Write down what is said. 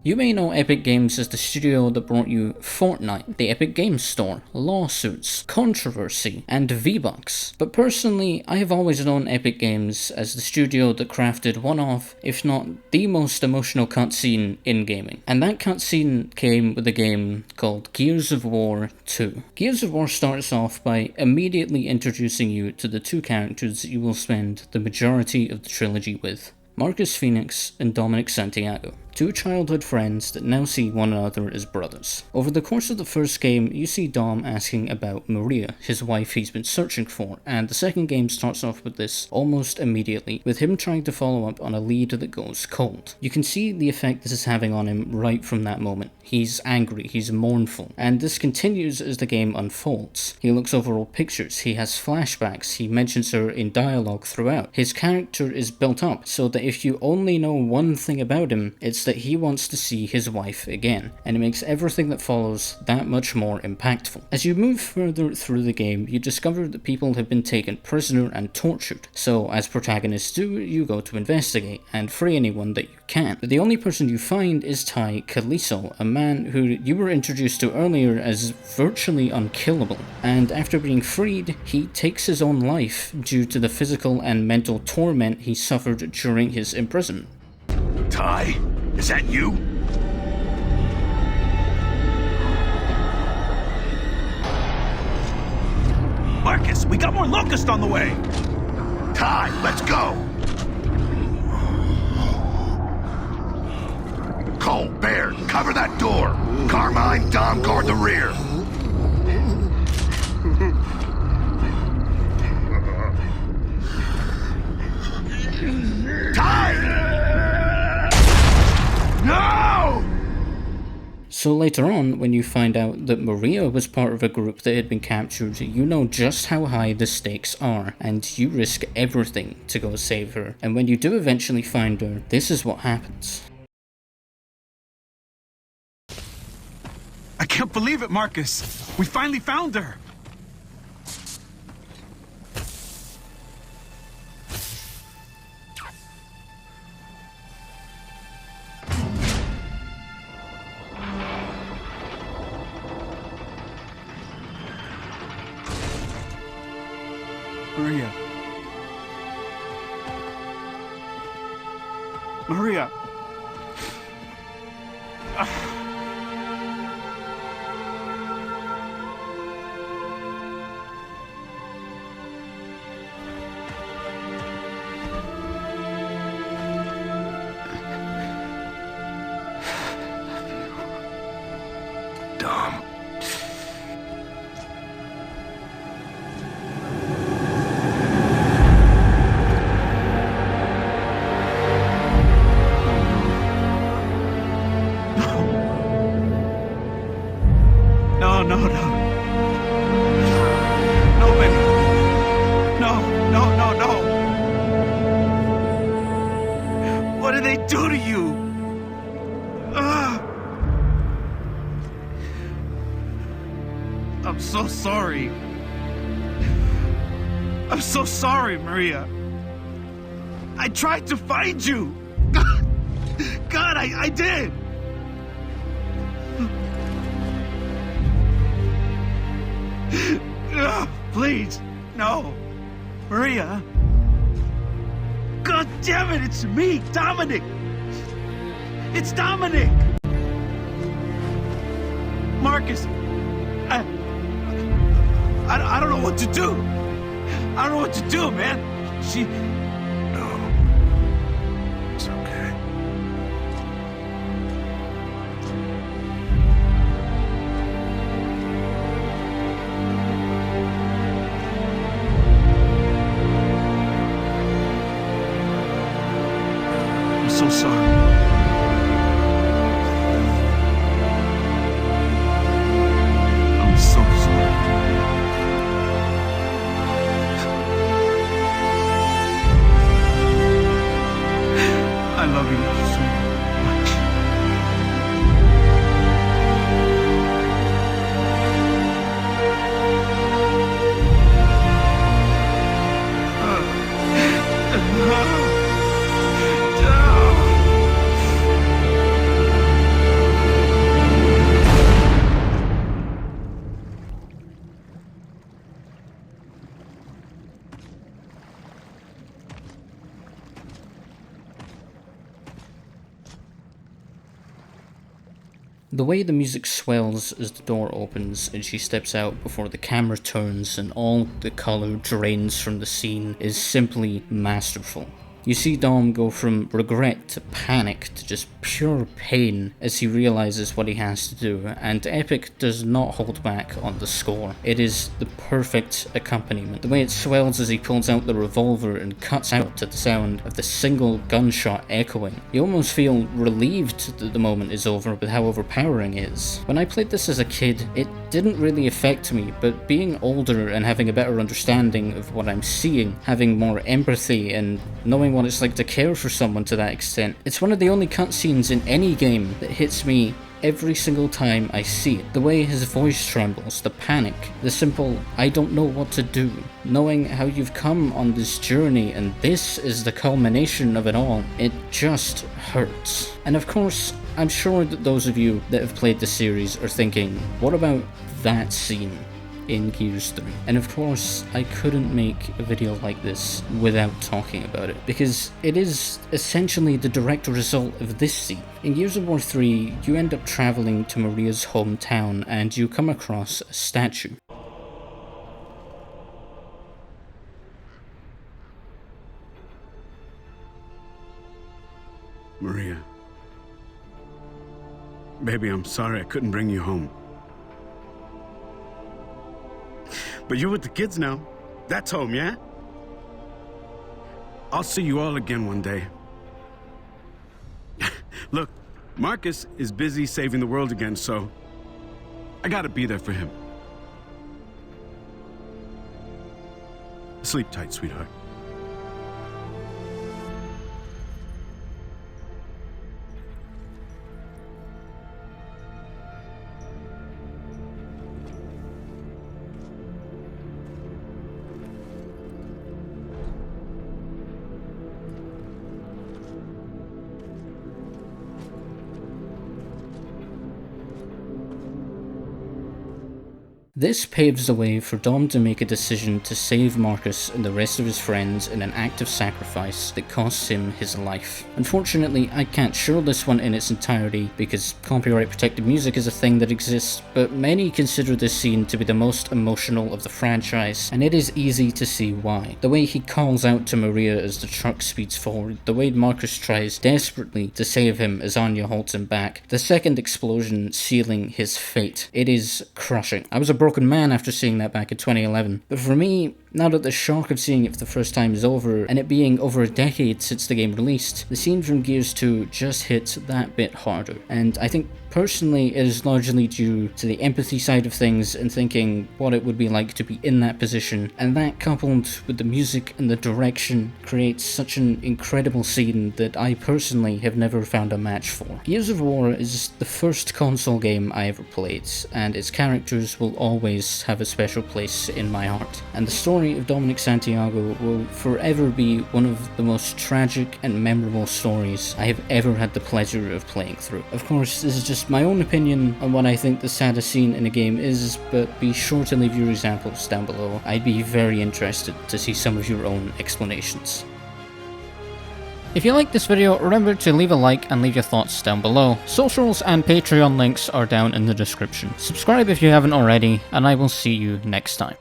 You may know Epic Games as the studio that brought you Fortnite, the Epic Games Store, lawsuits, controversy, and V-Bucks. But personally, I have always known Epic Games as the studio that crafted one of, if not the most emotional cutscene in gaming. And that cutscene came with a game called Gears of War 2. Gears of War starts off by immediately introducing you to the two characters you will spend the majority of the trilogy with. Marcus Phoenix and Dominic Santiago, two childhood friends that now see one another as brothers. Over the course of the first game, you see Dom asking about Maria, his wife he's been searching for, and the second game starts off with this almost immediately, with him trying to follow up on a lead that goes cold. You can see the effect this is having on him right from that moment. He's angry, he's mournful, and this continues as the game unfolds. He looks over old pictures, he has flashbacks, he mentions her in dialogue throughout. His character is built up so that if you only know one thing about him, it's that he wants to see his wife again, and it makes everything that follows that much more impactful. As you move further through the game, you discover that people have been taken prisoner and tortured, so as protagonists do, you go to investigate and free anyone that you can. But the only person you find is Ty Kaliso, a man who you were introduced to earlier as virtually unkillable, and after being freed, he takes his own life due to the physical and mental torment he suffered during his imprisonment. Ty? Is that you? Marcus, we got more locusts on the way! Ty, let's go! Cole, Baird, cover that door! Carmine, Dom, guard the rear! Ty! No! So later on, when you find out that Maria was part of a group that had been captured, you know just how high the stakes are, and you risk everything to go save her. And when you do eventually find her, this is what happens. I can't believe it, Marcus. We finally found her. Maria. Maria. Dom. No, no, no. No, baby. No, no, no, no. What did they do to you? I'm so sorry. I'm so sorry, Maria. I tried to find you. God, I did. Please, no. Maria. God damn it, it's me, Dominic. It's Dominic. Marcus, I don't know what to do. I don't know what to do, man. No. It's okay. I'm so sorry. I'm so sorry. I love you so much. The way the music swells as the door opens and she steps out before the camera turns and all the colour drains from the scene is simply masterful. You see Dom go from regret to panic to just pure pain as he realizes what he has to do, and Epic does not hold back on the score. It is the perfect accompaniment. The way it swells as he pulls out the revolver and cuts out to the sound of the single gunshot echoing. You almost feel relieved that the moment is over with how overpowering it is. When I played this as a kid, it didn't really affect me, but being older and having a better understanding of what I'm seeing, having more empathy and knowing what it's like to care for someone to that extent, it's one of the only cutscenes in any game that hits me every single time I see it. The way his voice trembles, the panic, the simple I don't know what to do, knowing how you've come on this journey and this is the culmination of it all, it just hurts. And of course, I'm sure that those of you that have played the series are thinking, what about that scene in Gears 3? And of course, I couldn't make a video like this without talking about it, because it is essentially the direct result of this scene. In Gears of War 3, you end up travelling to Maria's hometown and you come across a statue. Maria. Baby, I'm sorry I couldn't bring you home. But you're with the kids now. That's home, yeah? I'll see you all again one day. Look, Marcus is busy saving the world again, so I gotta be there for him. Sleep tight, sweetheart. This paves the way for Dom to make a decision to save Marcus and the rest of his friends in an act of sacrifice that costs him his life. Unfortunately, I can't show this one in its entirety because copyright protected music is a thing that exists, but many consider this scene to be the most emotional of the franchise, and it is easy to see why. The way he calls out to Maria as the truck speeds forward, the way Marcus tries desperately to save him as Anya holds him back, the second explosion sealing his fate. It is crushing. I was a broken man after seeing that back in 2011. But for me, now that the shock of seeing it for the first time is over, and it being over a decade since the game released, the scene from Gears 2 just hits that bit harder. And I think personally it is largely due to the empathy side of things and thinking what it would be like to be in that position, and that coupled with the music and the direction creates such an incredible scene that I personally have never found a match for. Gears of War is the first console game I ever played, and its characters will always have a special place in my heart. And the story of Dominic Santiago will forever be one of the most tragic and memorable stories I have ever had the pleasure of playing through. Of course, this is just my own opinion on what I think the saddest scene in a game is, but be sure to leave your examples down below. I'd be very interested to see some of your own explanations. If you liked this video, remember to leave a like and leave your thoughts down below. Socials and Patreon links are down in the description. Subscribe if you haven't already, and I will see you next time.